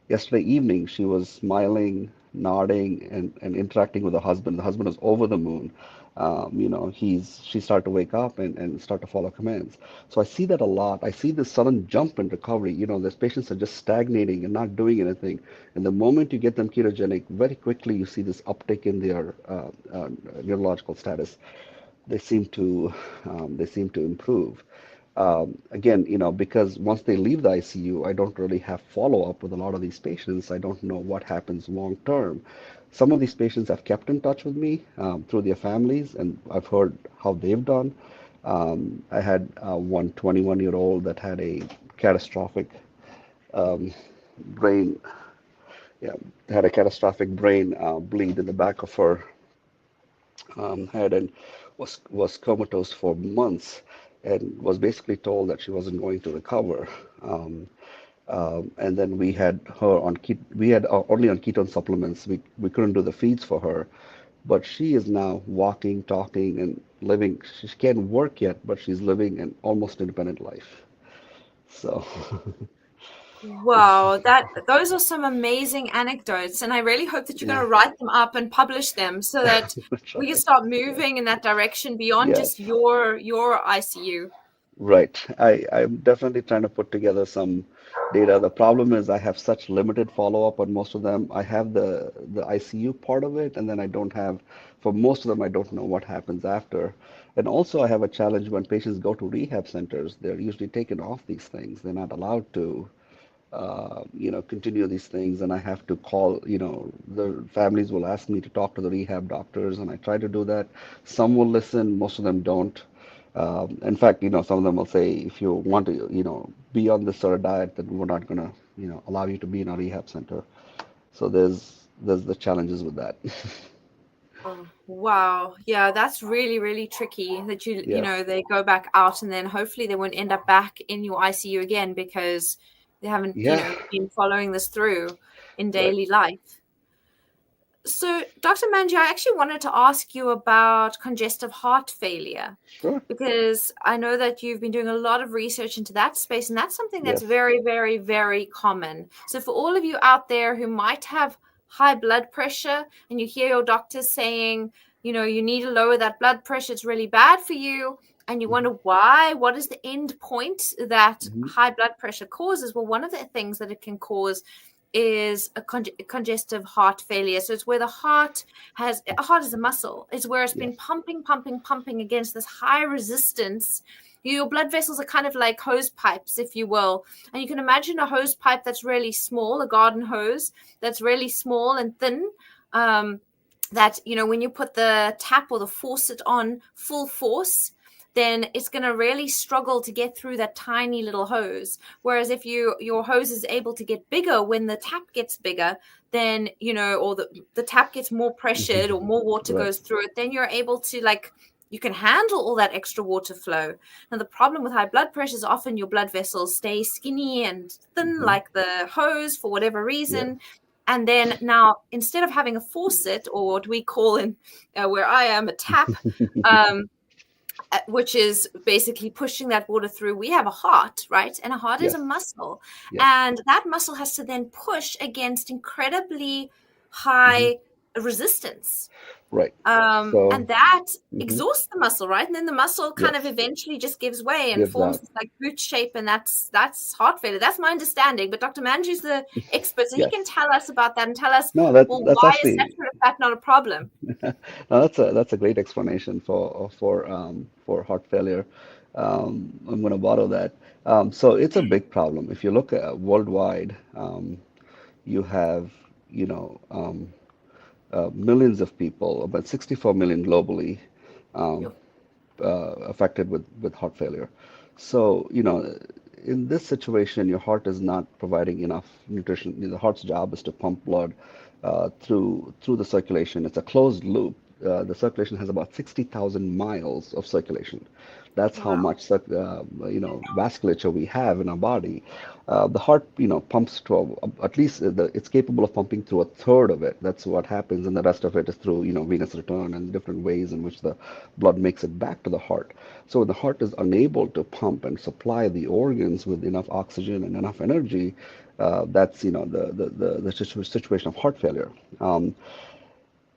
yesterday evening, she was smiling, nodding, and interacting with her husband. The husband was over the moon. She started to wake up and start to follow commands. So I see that a lot. I see this sudden jump in recovery. These patients are just stagnating and not doing anything. And the moment you get them ketogenic, very quickly you see this uptick in their neurological status. They seem to improve. Again, because once they leave the ICU, I don't really have follow-up with a lot of these patients. I don't know what happens long term. Some of these patients have kept in touch with me through their families, and I've heard how they've done. I had one 21-year-old that had a catastrophic um, brain, yeah, had a catastrophic brain bleed in the back of her head and was comatose for months and was basically told that she wasn't going to recover. Um, and then we had her on we had only on ketone supplements. We couldn't do the feeds for her, but she is now walking, talking, and living. She can't work yet, but she's living an almost independent life. So, it's Wow, that those are some amazing anecdotes, and I really hope that you're going yeah, to write them up and publish them so that that's we can right. start Yeah. moving in that direction beyond Yes. just your ICU. Right. I'm definitely trying to put together some data. The problem is I have such limited follow-up on most of them. I have the ICU part of it, and then I don't have, for most of them, I don't know what happens after. And also I have a challenge when patients go to rehab centers, they're usually taken off these things. They're not allowed to continue these things, and I have to call, the families will ask me to talk to the rehab doctors, and I try to do that. Some will listen, most of them don't. In fact, some of them will say, if you want to, be on this sort of diet, then we're not going to, allow you to be in a rehab center. So there's the challenges with that. Oh, wow. Yeah, that's really, really tricky that Yeah. they go back out and then hopefully they won't end up back in your ICU again because they haven't, Yeah. been following this through. in Right. daily life. So, Dr. Manji, I actually wanted to ask you about congestive heart failure Sure. because I know that you've been doing a lot of research into that space, and that's something that's Yes. very, very, very common. So, for all of you out there who might have high blood pressure and you hear your doctor saying, you need to lower that blood pressure, it's really bad for you, and you Hmm. wonder why, what is the end point that Hmm. high blood pressure causes? Well, one of the things that it can cause is a congestive heart failure. So it's where the heart is a muscle. It's where it's been Yes. pumping, pumping, pumping against this high resistance. Your blood vessels are kind of like hose pipes, if you will. And you can imagine a hose pipe that's really small, a garden hose that's really small and thin. Um, that, when you put the tap or the faucet on full force, then it's going to really struggle to get through that tiny little hose. Whereas if your hose is able to get bigger when the tap gets bigger, then, or the tap gets more pressured or more water Right. goes through it, then you're able to, like, you can handle all that extra water flow. Now, the problem with high blood pressure is often your blood vessels stay skinny and thin, Hmm. like the hose, for whatever Yes. reason. And then now, instead of having a faucet, or what we call in where I am, a tap, um, which is basically pushing that water through. We have a heart, right? And a heart is a Yes. muscle. Yes. And that muscle has to then push against incredibly Hmm. high resistance. Right. So, And that hmm, exhausts the muscle, right? And then the muscle kind of yes, eventually just gives way and gives forms out. this like boot shape, and that's heart failure. That's my understanding. But Dr. Manju's the expert, so he can Yes. tell us about that and tell us, No, well, that's why is actually saturated fat not a problem? no, that's a great explanation for heart failure. I'm going to borrow that. So it's a big problem. If you look at worldwide, you have you know millions of people, about 64 million globally, um, Yo. affected with heart failure. So, in this situation, your heart is not providing enough nutrition. The heart's job is to pump blood through the circulation. It's a closed loop. The circulation has about 60,000 miles of circulation. That's how Wow. much vasculature we have in our body. The heart, pumps to at least it's capable of pumping through a third of it. That's what happens, and the rest of it is through, venous return and different ways in which the blood makes it back to the heart. So when the heart is unable to pump and supply the organs with enough oxygen and enough energy, that's, the situation of heart failure.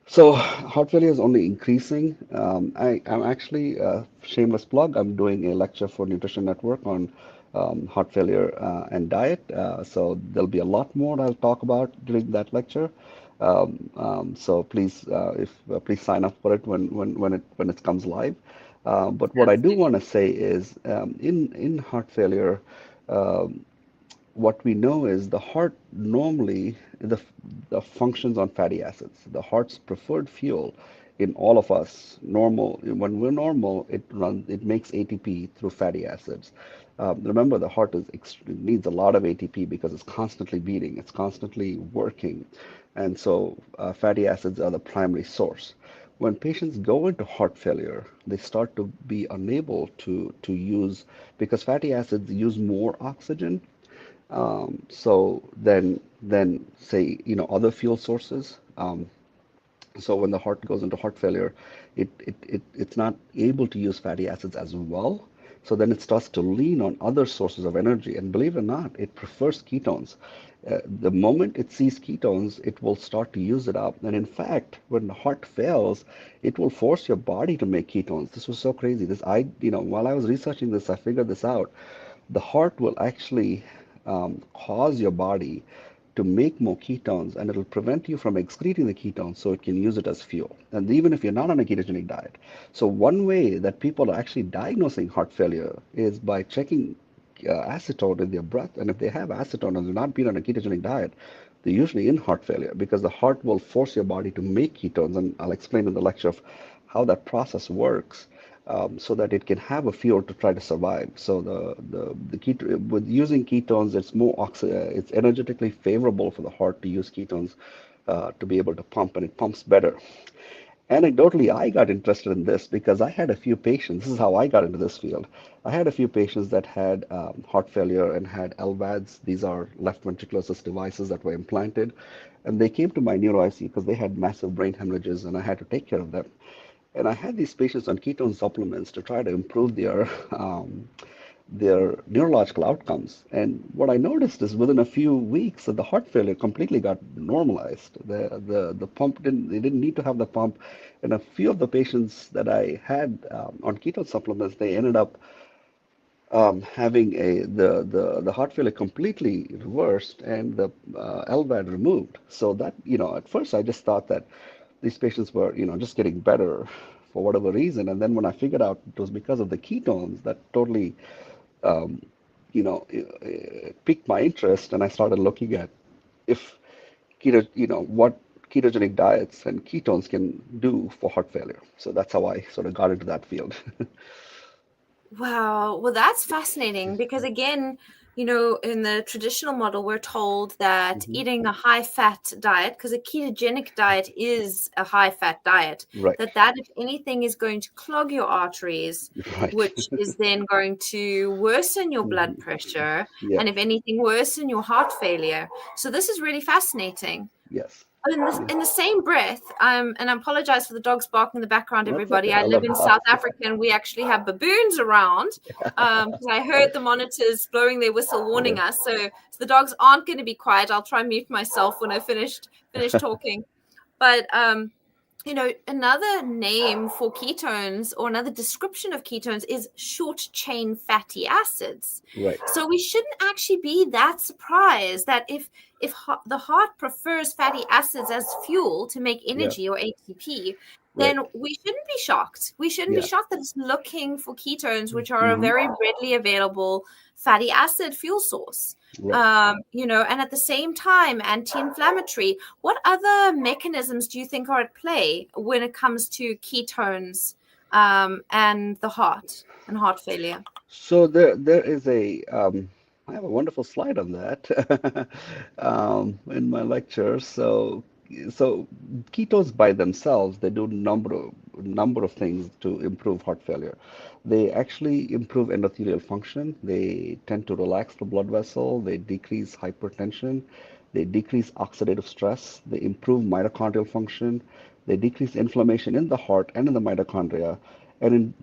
So heart failure is only increasing. I'm actually a shameless plug. I'm doing a lecture for Nutrition Network on heart failure and diet. So there'll be a lot more I'll talk about during that lecture. So please, if please sign up for it when it comes live. But what I do want to say is, in heart failure, um, what we know is the heart normally the functions on fatty acids. The heart's preferred fuel in all of us normal when we're normal it makes ATP through fatty acids. Remember the heart needs a lot of ATP because it's constantly beating, it's constantly working, and so fatty acids are the primary source. When patients go into heart failure, they start to be unable to use because fatty acids use more oxygen so then say other fuel sources. So when the heart goes into heart failure, it's not able to use fatty acids as well. So then it starts to lean on other sources of energy. And believe it or not, it prefers ketones. The moment it sees ketones, it will start to use it up. And in fact, when the heart fails, it will force your body to make ketones. This was so crazy. While I was researching this, I figured this out. The heart will actually cause your body to make more ketones and it'll prevent you from excreting the ketones so it can use it as fuel. And even if you're not on a ketogenic diet. So one way that people are actually diagnosing heart failure is by checking acetone in their breath. And if they have acetone and they're not been on a ketogenic diet, they're usually in heart failure because the heart will force your body to make ketones. And I'll explain in the lecture of how that process works so that it can have a fuel to try to survive. So with using ketones, it's energetically favorable for the heart to use ketones to be able to pump, and it pumps better. Anecdotally, I got interested in this because I had a few patients. This is how I got into this field. I had a few patients that had heart failure and had LVADs. These are left ventricular assist devices that were implanted. And they came to my neuro ICU because they had massive brain hemorrhages and I had to take care of them. And I had these patients on ketone supplements to try to improve their neurological outcomes. And what I noticed is within a few weeks that the heart failure completely got normalized. The pump didn't they didn't need to have the pump. And a few of the patients that I had on ketone supplements, they ended up having the heart failure completely reversed and the LVAD removed. So that, at first I just thought that these patients were, just getting better for whatever reason. And then when I figured out it was because of the ketones, that totally um, piqued my interest, and I started looking at if what ketogenic diets and ketones can do for heart failure. So that's how I sort of got into that field. Wow. Well, that's fascinating because, again, in the traditional model, we're told that Hmm. eating a high fat diet, because a ketogenic diet is a high fat diet, Right, that if anything is going to clog your arteries, right. which is then going to worsen your blood Hmm. pressure, Yeah, and if anything, worsen your heart failure. So this is really fascinating. yes. But Yeah. in the same breath, and I apologize for the dogs barking in the background, That's everybody. okay. I I live love in South dogs. Africa and we actually have baboons around because I heard the monitors blowing their whistle Yeah. warning us. So the dogs aren't going to be quiet. I'll try and mute myself when I finished talking. But another name for ketones or another description of ketones is short chain fatty acids. Right, So we shouldn't actually be that surprised that if the heart prefers fatty acids as fuel to make yeah, energy or ATP, right, then we shouldn't be shocked. We shouldn't be yeah. shocked that it's looking for ketones, which are a Hmm. very readily available fatty acid fuel source. Right. And at the same time, anti-inflammatory. What other mechanisms do you think are at play when it comes to ketones and the heart and heart failure? So there is I have a wonderful slide on that in my lecture. So ketones by themselves, they do number of things to improve heart failure. They actually improve endothelial function. They tend to relax the blood vessel. They decrease hypertension. They decrease oxidative stress. They improve mitochondrial function. They decrease inflammation in the heart and in the mitochondria. And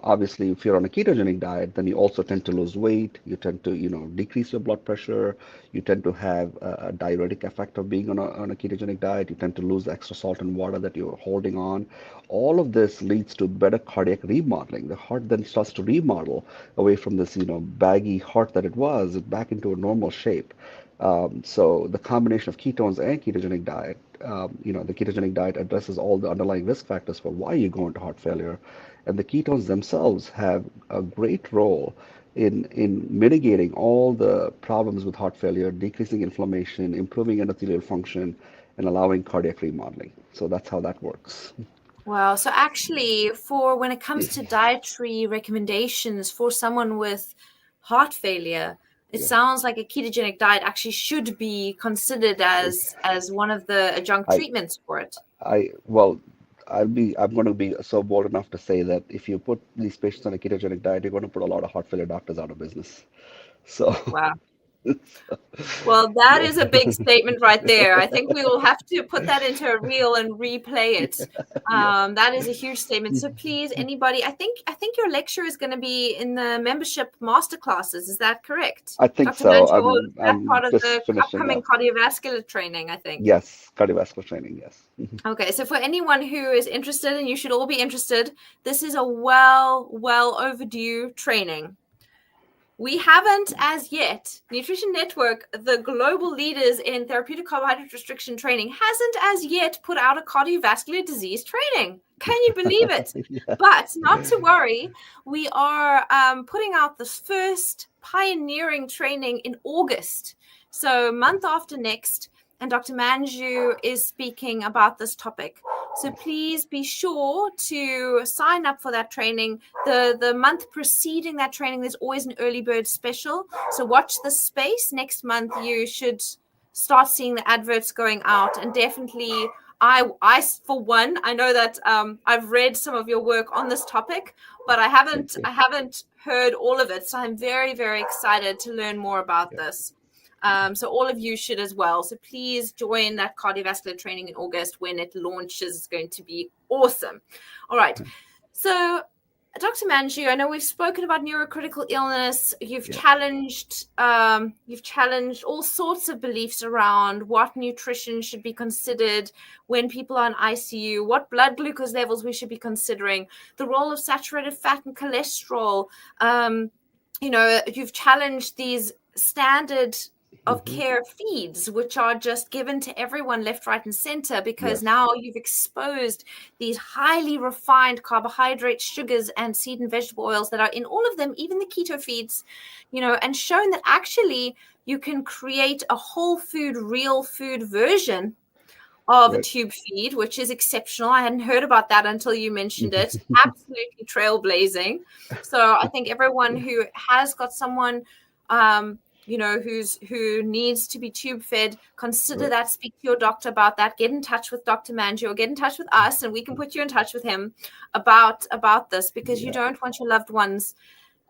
obviously, if you're on a ketogenic diet, then you also tend to lose weight. You tend to, decrease your blood pressure. You tend to have a diuretic effect of being on a ketogenic diet. You tend to lose the extra salt and water that you're holding on. All of this leads to better cardiac remodeling. The heart then starts to remodel away from this, baggy heart that it was back into a normal shape. So the combination of ketones and ketogenic diet, the ketogenic diet addresses all the underlying risk factors for why you go into heart failure. And the ketones themselves have a great role in mitigating all the problems with heart failure, decreasing inflammation, improving endothelial function, and allowing cardiac remodeling. So that's how that works. Wow. So actually, for when it comes to dietary recommendations for someone with heart failure, it Yeah. sounds like a ketogenic diet actually should be considered as one of the adjunct I, treatments for it. well, I'm going to be so bold enough to say that if you put these patients on a ketogenic diet, you're going to put a lot of heart failure doctors out of business. So, Wow. so Well, that yeah. is a big statement right there. I think we will have to put that into a reel and replay it. Yes. That is a huge statement. So please, anybody, I think your lecture is going to be in the membership masterclasses. Is that correct, I think Dr. so. Manju? Or is that I'm part of just the finishing upcoming up. cardiovascular training? I think. Yes, cardiovascular training, yes. Okay, so for anyone who is interested, and you should all be interested, this is a well overdue training. We haven't as yet, Nutrition Network, the global leaders in therapeutic carbohydrate restriction training, hasn't as yet put out a cardiovascular disease training. Can you believe it? Yeah. But not to worry, we are putting out the first pioneering training in August. So, month after next, and Dr. Manju is speaking about this topic. So please be sure to sign up for that training. The month preceding that training, there's always an early bird special. So watch the space. Next month, you should start seeing the adverts going out, and definitely for one, I know that I've read some of your work on this topic, but Thank you. I haven't heard all of it. So I'm very, very excited to learn more about Yeah. this. So all of you should as well. So please join that cardiovascular training in August when it launches. It's going to be awesome. All right. So Dr. Manju, I know we've spoken about neurocritical illness. Yeah. You've challenged all sorts of beliefs around what nutrition should be considered when people are in ICU, what blood glucose levels we should be considering, the role of saturated fat and cholesterol. You've challenged these standard of Hmm. care feeds, which are just given to everyone left, right, and center, because Yes. now you've exposed these highly refined carbohydrates, sugars, and seed and vegetable oils that are in all of them, even the keto feeds, and shown that actually you can create a whole food, real food version of a Right. tube feed, which is exceptional. I hadn't heard about that until you mentioned it. Absolutely trailblazing. So I think everyone who has got someone, who needs to be tube fed, consider Right. that. Speak to your doctor about that. Get in touch with Dr. Manju or get in touch with us, and we can put you in touch with him about this, because you Yeah. don't want your loved ones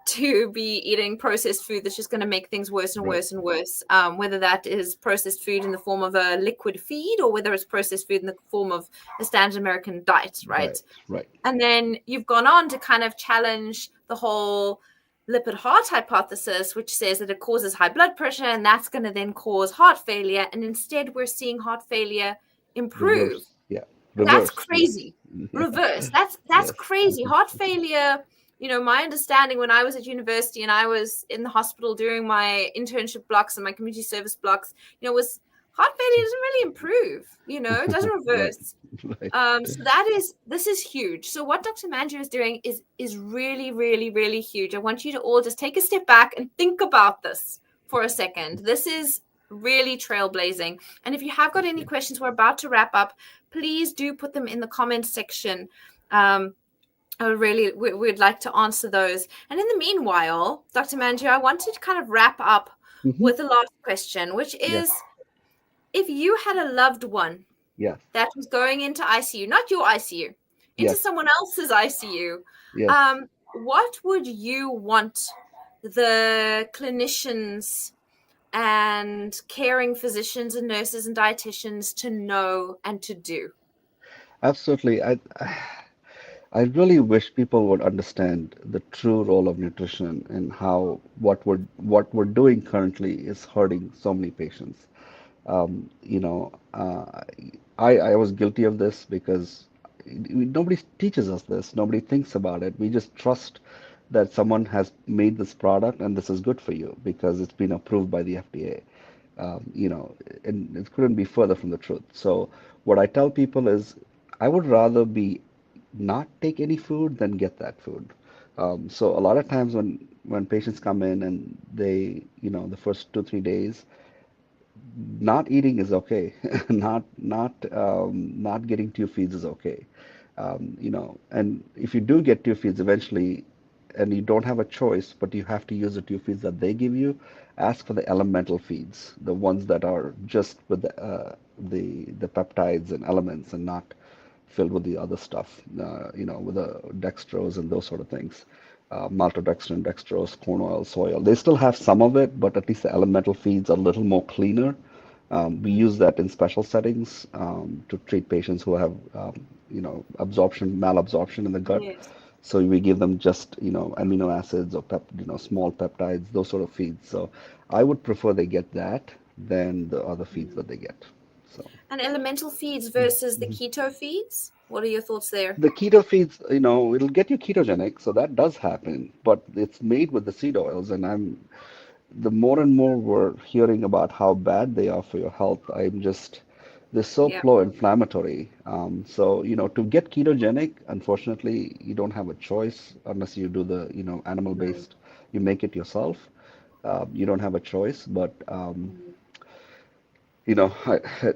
to be eating processed food that's just going to make things worse and Right. worse and worse. Whether that is processed food in the form of a liquid feed or whether it's processed food in the form of a standard American diet, right? Diet. Right. And then you've gone on to kind of challenge the whole lipid heart hypothesis, which says that it causes high blood pressure and that's going to then cause heart failure. And instead, we're seeing heart failure improve. Reverse. Yeah. That's Reverse. Yes. crazy. Reverse. That's Yes. crazy. Heart failure, my understanding when I was at university and I was in the hospital doing my internship blocks and my community service blocks, was heart failure doesn't really improve, it doesn't Right. reverse. Right. So this is huge. So what Dr. Manju is doing is really, really, really huge. I want you to all just take a step back and think about this for a second. This is really trailblazing. And if you have got Thank any you. questions, we're about to wrap up. Please do put them in the comments section. We'd like to answer those. And in the meanwhile, Dr. Manju, I wanted to kind of wrap up Hmm. with the last question, which Yes. is, if you had a loved one Yes. that was going into ICU, not your ICU, into Yes. someone else's ICU, Yes. what would you want the clinicians and caring physicians and nurses and dietitians to know and to do? Absolutely. I really wish people would understand the true role of nutrition and how what we're doing currently is hurting so many patients. Um, you know, uh, I was guilty of this because nobody teaches us this. Nobody thinks about it. We just trust that someone has made this product and this is good for you because it's been approved by the FDA. You know, and it couldn't be further from the truth. So what I tell people is, I would rather be not take any food than get that food. So a lot of times when patients come in and they, the first 2, 3 days, not eating is okay. Not getting tube feeds is okay. And if you do get tube feeds eventually, and you don't have a choice, but you have to use the tube feeds that they give you, ask for the elemental feeds, the ones that are just with the peptides and elements, and not filled with the other stuff, with the dextrose and those sort of things. Maltodextrin, dextrose, corn oil, soy oil. They still have some of it, but at least the elemental feeds are a little more cleaner. We use that in special settings to treat patients who have, malabsorption in the gut. Yes. So we give them just, amino acids or small peptides, those sort of feeds. So I would prefer they get that than the other feeds that they get. So. And elemental feeds versus the keto feeds? What are your thoughts there? The keto feeds, it'll get you ketogenic, so that does happen, but it's made with the seed oils, and the more and more we're hearing about how bad they are for your health, they're so Yeah. pro-inflammatory. So, to get ketogenic, unfortunately, you don't have a choice unless you do the, Mm, animal-based, you make it yourself. You don't have a choice, but mm,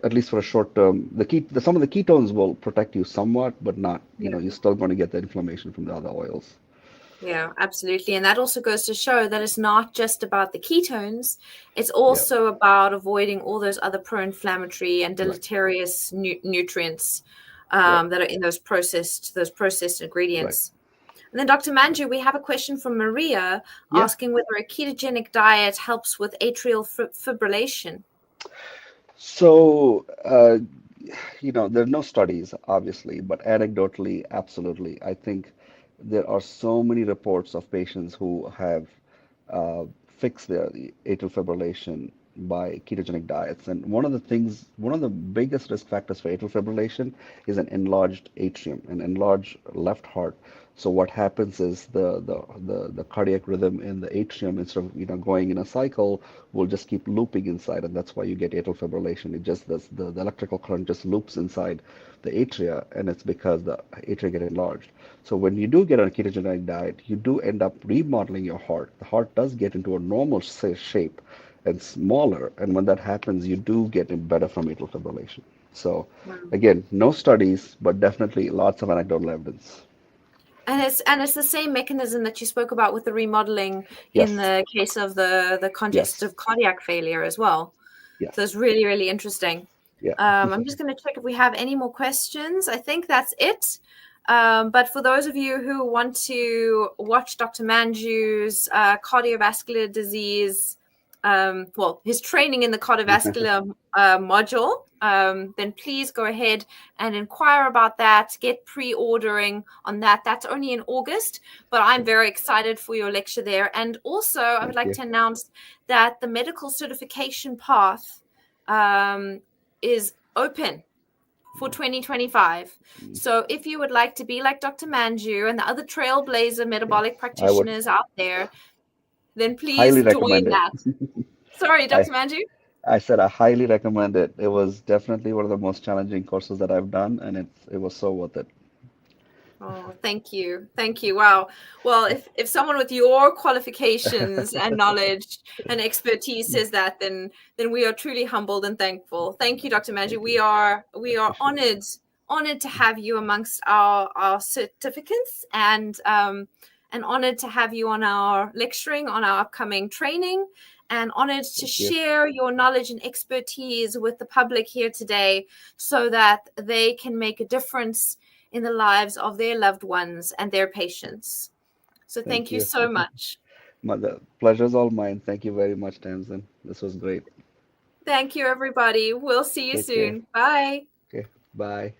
at least for a short term, some of the ketones will protect you somewhat, but not, yeah. you're still going to get the inflammation from the other oils. Yeah, absolutely. And that also goes to show that it's not just about the ketones, it's Yeah, also about avoiding all those other pro-inflammatory and right, deleterious nutrients right, that are in those processed right. ingredients. And then, Dr. Manju, we have a question from Maria Yeah. asking whether a ketogenic diet helps with atrial fibrillation. So, there are no studies, obviously, but anecdotally, absolutely. I think there are so many reports of patients who have fix their atrial fibrillation by ketogenic diets. And one of the biggest risk factors for atrial fibrillation is an enlarged atrium, an enlarged left heart. So what happens is the cardiac rhythm in the atrium, instead of going in a cycle, will just keep looping inside, and that's why you get atrial fibrillation. It just the electrical current just loops inside the atria, and it's because the atria get enlarged. So when you do get on a ketogenic diet, you do end up remodeling your heart. The heart does get into a normal shape and smaller, and when that happens, you do get it better from atrial fibrillation. So again, no studies, but definitely lots of anecdotal evidence. And it's the same mechanism that you spoke about with the remodeling in Yes, the case of the yes, congestive cardiac failure as well. So yes, it's really, really interesting. yeah. I'm just going to check if we have any more questions. I think that's it. But for those of you who want to watch Dr. Manju's cardiovascular disease, well, his training in the cardiovascular module, then please go ahead and inquire about that. Get pre-ordering on that. That's only in August, but I'm very excited for your lecture there. And also, I would Thank like you. to announce that the medical certification path um, is open for 2025. So if you would like to be like Dr. Manju and the other trailblazer Yes, metabolic I would practitioners out there, then highly please join recommend it. that. Sorry, I Dr. Manju. I said I highly recommend it. It was definitely one of the most challenging courses that I've done, and it was so worth it. Oh, thank you. Thank you. Wow. Well, if someone with your qualifications and knowledge and expertise says that, then we are truly humbled and thankful. Thank you, Dr. Manju. Thank We you. are I we are appreciate it. honored to have you amongst our certificates and honored to have you on our lecturing on our upcoming training and honored to Thank you. share your knowledge and expertise with the public here today so that they can make a difference in the lives of their loved ones and their patients. So Thank thank you you. so much. The pleasure's all mine. Thank you very much, Tamsin. This was great. Thank you, everybody. We'll see you Take care. soon. Bye. Okay. Bye.